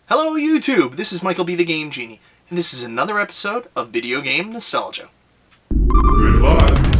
Hello YouTube, this is Michael B. the Game Genie, and this is another episode of Video Game Nostalgia. Goodbye.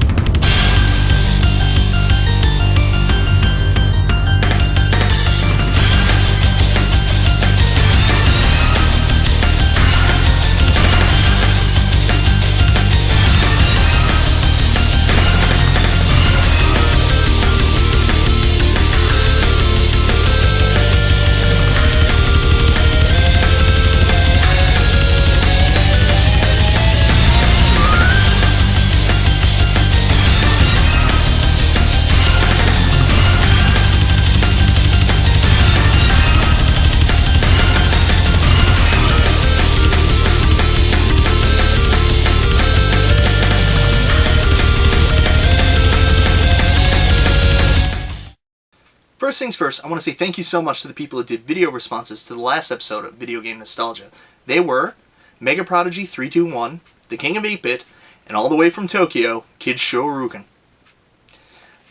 First things first, I want to say thank you so much to the people who did video responses to the last episode of Video Game Nostalgia. They were Mega Prodigy 321, The King of 8-Bit, and all the way from Tokyo, Kid Shoryuken.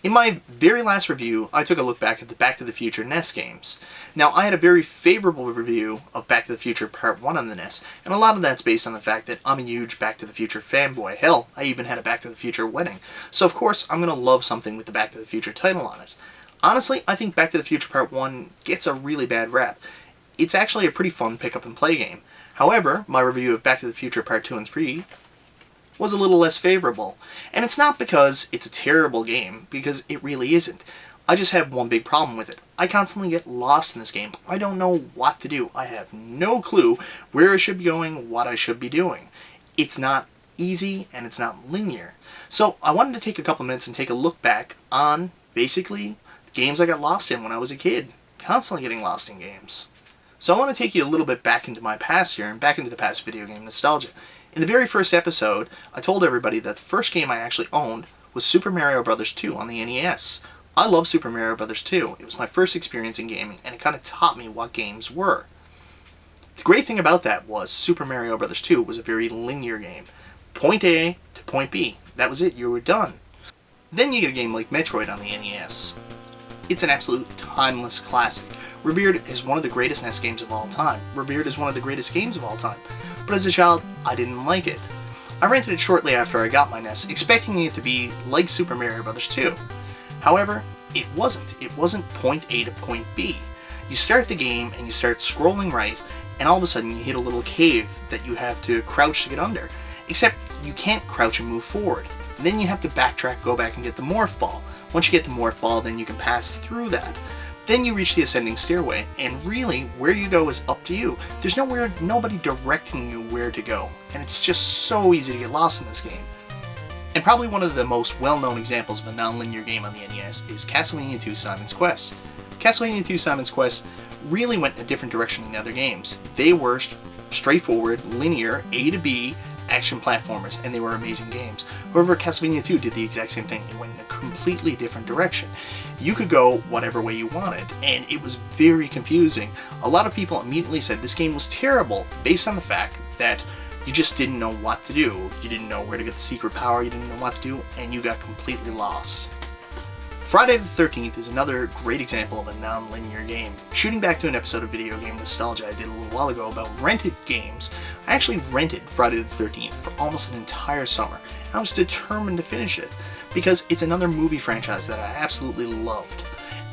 In my very last review, I took a look back at the Back to the Future NES games. Now, I had a very favorable review of Back to the Future Part 1 on the NES, and a lot of that's based on the fact that I'm a huge Back to the Future fanboy. Hell, I even had a Back to the Future wedding. So of course, I'm going to love something with the Back to the Future title on it. Honestly, I think Back to the Future Part 1 gets a really bad rap. It's actually a pretty fun pick-up-and-play game. However, my review of Back to the Future Part 2 and 3 was a little less favorable. And it's not because it's a terrible game, because it really isn't. I just have one big problem with it. I constantly get lost in this game. I don't know what to do. I have no clue where I should be going, what I should be doing. It's not easy, and it's not linear. So I wanted to take a couple minutes and take a look back on, basically, games I got lost in when I was a kid. Constantly getting lost in games. So I want to take you a little bit back into my past here, and back into the past video game nostalgia. In the very first episode, I told everybody that the first game I actually owned was Super Mario Bros. 2 on the NES. I love Super Mario Bros. 2. It was my first experience in gaming, and it kind of taught me what games were. The great thing about that was Super Mario Bros. 2 was a very linear game. Point A to point B. That was it. You were done. Then you get a game like Metroid on the NES. It's an absolute timeless classic. Revered as one of the greatest NES games of all time. Revered as one of the greatest games of all time. But as a child, I didn't like it. I rented it shortly after I got my NES, expecting it to be like Super Mario Bros. 2. However, it wasn't. It wasn't point A to point B. You start the game and you start scrolling right, and all of a sudden you hit a little cave that you have to crouch to get under. Except you can't crouch and move forward. And then you have to backtrack, go back and get the morph ball. Once you get the morph ball, then you can pass through that. Then you reach the ascending stairway, and really, where you go is up to you. There's nobody directing you where to go, and it's just so easy to get lost in this game. And probably one of the most well-known examples of a non-linear game on the NES is Castlevania II Simon's Quest. Castlevania II Simon's Quest really went in a different direction than the other games. They were straightforward, linear, A to B, action platformers, and they were amazing games. However, Castlevania 2 did the exact same thing. It went in a completely different direction. You could go whatever way you wanted, and it was very confusing. A lot of people immediately said this game was terrible, based on the fact that you just didn't know what to do. You didn't know where to get the secret power, you didn't know what to do, and you got completely lost. Friday the 13th is another great example of a non-linear game. Shooting back to an episode of Video Game Nostalgia I did a little while ago about rented games, I actually rented Friday the 13th for almost an entire summer, and I was determined to finish it, because it's another movie franchise that I absolutely loved,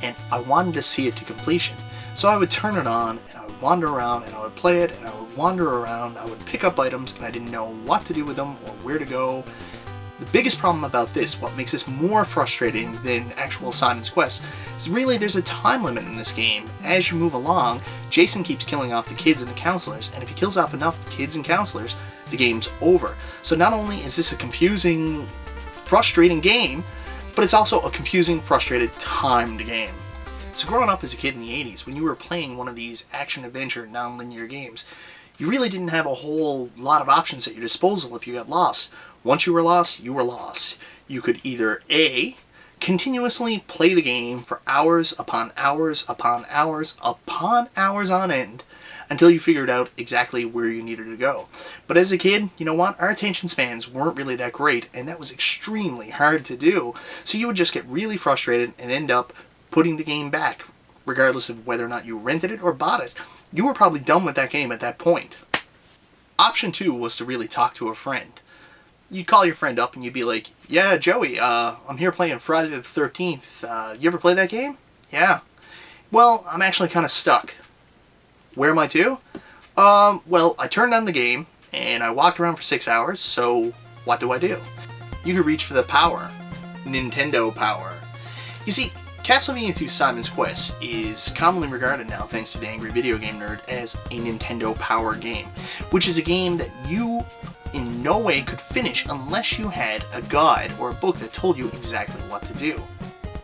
and I wanted to see it to completion. So I would turn it on, and I would wander around, and I would play it, and I would wander around, I would pick up items, and I didn't know what to do with them, or where to go. The biggest problem about this, what makes this more frustrating than actual Simon's Quest, is really there's a time limit in this game. As you move along, Jason keeps killing off the kids and the counselors, and if he kills off enough kids and counselors, the game's over. So not only is this a confusing, frustrating game, but it's also a confusing, frustrated, timed game. So growing up as a kid in the 80s, when you were playing one of these action-adventure, non-linear games, you really didn't have a whole lot of options at your disposal if you got lost. Once you were lost, you were lost. You could either A, continuously play the game for hours upon hours upon hours upon hours on end until you figured out exactly where you needed to go. But as a kid, you know what? Our attention spans weren't really that great, and that was extremely hard to do. So you would just get really frustrated and end up putting the game back, regardless of whether or not you rented it or bought it. you were probably done with that game at that point. Option 2 was to really talk to a friend. You'd call your friend up and you'd be like, yeah, Joey, I'm here playing Friday the 13th. You ever play that game? Yeah. Well, I'm actually kind of stuck. Where am I to? Well, I turned on the game and I walked around for 6 hours, so what do? You could reach for the power. Nintendo power. You see, Castlevania II Simon's Quest is commonly regarded now, thanks to the Angry Video Game Nerd, as a Nintendo Power game, which is a game that you in no way could finish unless you had a guide or a book that told you exactly what to do.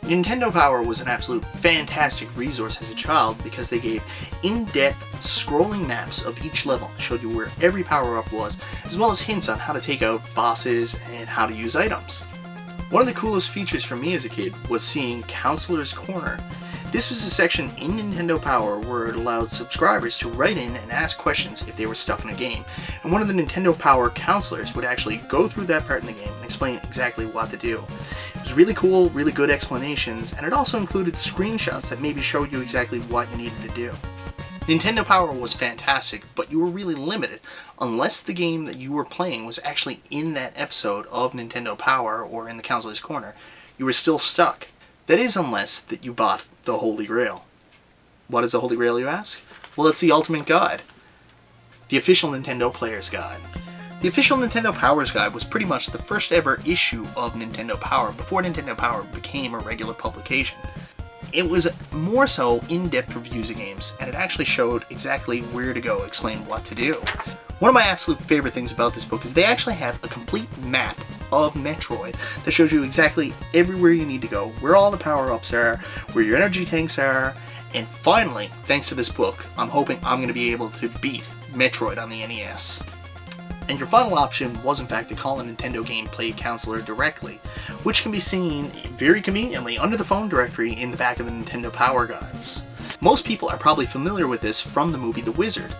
Nintendo Power was an absolute fantastic resource as a child because they gave in-depth scrolling maps of each level that showed you where every power-up was, as well as hints on how to take out bosses and how to use items. One of the coolest features for me as a kid was seeing Counselor's Corner. This was a section in Nintendo Power where it allowed subscribers to write in and ask questions if they were stuck in a game, and one of the Nintendo Power counselors would actually go through that part in the game and explain exactly what to do. It was really cool, really good explanations, and it also included screenshots that maybe showed you exactly what you needed to do. Nintendo Power was fantastic, but you were really limited unless the game that you were playing was actually in that episode of Nintendo Power or in the Counselor's Corner. You were still stuck. That is, unless that you bought the Holy Grail. What is the Holy Grail, you ask? Well, it's the Ultimate Guide. The official Nintendo Player's Guide. The official Nintendo Power's Guide was pretty much the first ever issue of Nintendo Power before Nintendo Power became a regular publication. It was more so in-depth reviews of games, and it actually showed exactly where to go, explain what to do. One of my absolute favorite things about this book is they actually have a complete map of Metroid that shows you exactly everywhere you need to go, where all the power-ups are, where your energy tanks are, and finally, thanks to this book, I'm hoping I'm going to be able to beat Metroid on the NES. And your final option was in fact to call a Nintendo Gameplay Counselor directly, which can be seen very conveniently under the phone directory in the back of the Nintendo Power Guides. Most people are probably familiar with this from the movie The Wizard.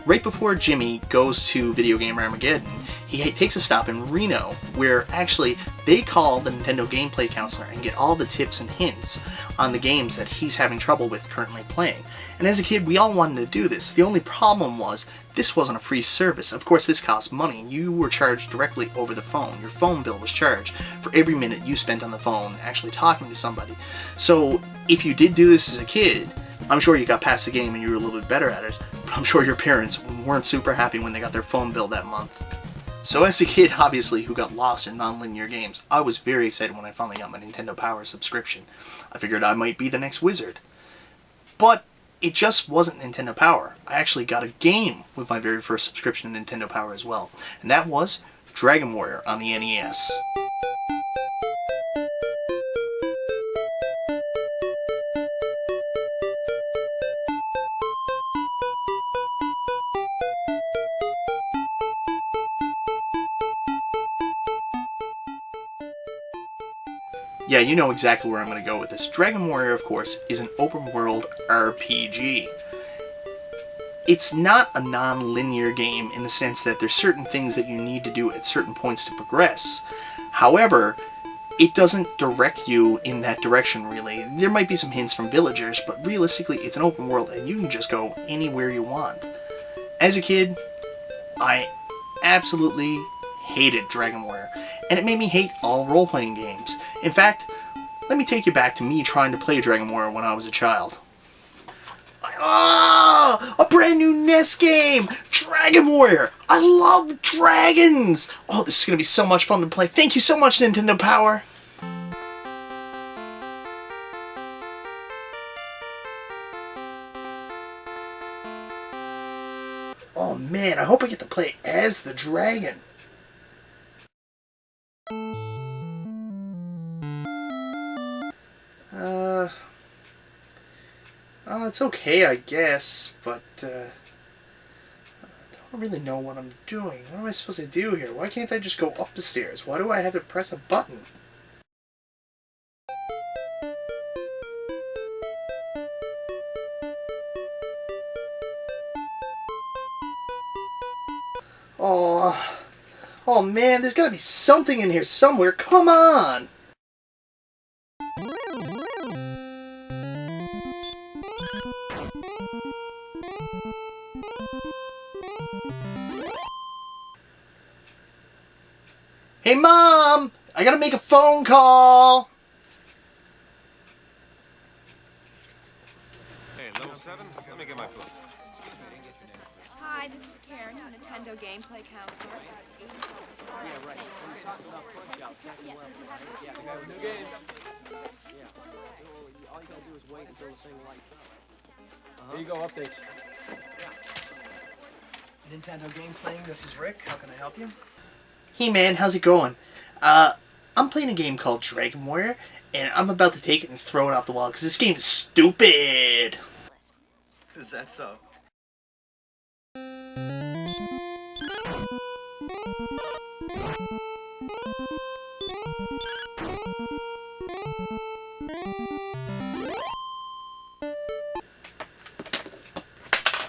Right before Jimmy goes to Video Game Armageddon, he takes a stop in Reno, where actually they call the Nintendo Gameplay Counselor and get all the tips and hints on the games that he's having trouble with currently playing. And as a kid, we all wanted to do this. The only problem was, this wasn't a free service. Of course, this cost money. You were charged directly over the phone. Your phone bill was charged for every minute you spent on the phone actually talking to somebody. So if you did do this as a kid, I'm sure you got past the game and you were a little bit better at it, but I'm sure your parents weren't super happy when they got their phone bill that month. So as a kid, obviously, who got lost in non-linear games, I was very excited when I finally got my Nintendo Power subscription. I figured I might be the next wizard. But it just wasn't Nintendo Power. I actually got a game with my very first subscription to Nintendo Power as well, and that was Dragon Warrior on the NES. Yeah, you know exactly where I'm going to go with this. Dragon Warrior, of course, is an open-world RPG. It's not a non-linear game in the sense that there's certain things that you need to do at certain points to progress. However, it doesn't direct you in that direction, really. There might be some hints from villagers, but realistically, it's an open world, and you can just go anywhere you want. As a kid, I absolutely hated Dragon Warrior, and it made me hate all role-playing games. In fact, let me take you back to me trying to play Dragon Warrior when I was a child. Ah, a brand new NES game! Dragon Warrior! I love dragons! Oh, this is going to be so much fun to play. Thank you so much, Nintendo Power! Oh man, I hope I get to play as the dragon. It's okay, I guess, but, I don't really know what I'm doing. What am I supposed to do here? Why can't I just go up the stairs? Why do I have to press a button? Oh man, there's gotta be something in here somewhere. Come on! Hey, Mom! I gotta make a phone call! Hey, level 7? Let me get my book. Hi, this is Karen, a Nintendo gameplay counselor. Yeah, right. When you're talking about Punch-Out, second level, right? Yeah, the guy with new games. Yeah. Well, all you gotta do is wait until the thing lights up. Here you go, updates. Nintendo game playing, this is Rick. How can I help you? Hey man, how's it going? I'm playing a game called Dragon Warrior, and I'm about to take it and throw it off the wall because this game is stupid! Is that so?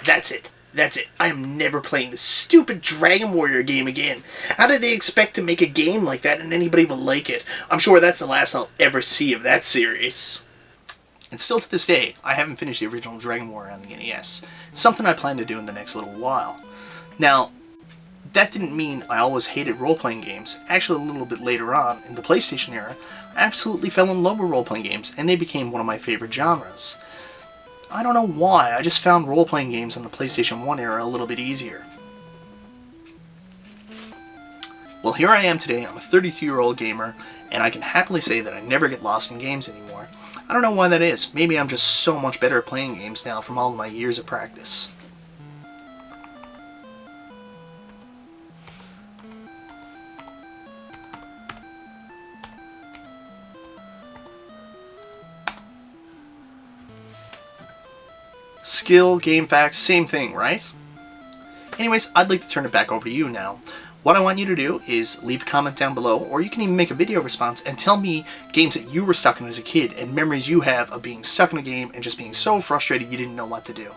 That's it. That's it. I am never playing this stupid Dragon Warrior game again. How did they expect to make a game like that and anybody would like it? I'm sure that's the last I'll ever see of that series. And still to this day, I haven't finished the original Dragon Warrior on the NES. It's something I plan to do in the next little while. Now, that didn't mean I always hated role-playing games. Actually, a little bit later on, in the PlayStation era, I absolutely fell in love with role-playing games, and they became one of my favorite genres. I don't know why, I just found role-playing games on the PlayStation 1 era a little bit easier. Well, here I am today, I'm a 32-year-old gamer, and I can happily say that I never get lost in games anymore. I don't know why that is. Maybe I'm just so much better at playing games now from all of my years of practice. Skill, game facts, same thing, right? Anyways, I'd like to turn it back over to you now. What I want you to do is leave a comment down below, or you can even make a video response and tell me games that you were stuck in as a kid and memories you have of being stuck in a game and just being so frustrated you didn't know what to do.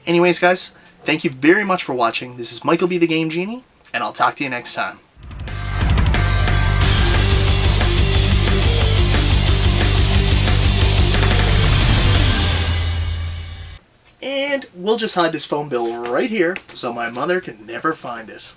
Anyways, guys, thank you very much for watching. This is Michael B. the Game Genie, and I'll talk to you next time. And we'll just hide this phone bill right here so my mother can never find it.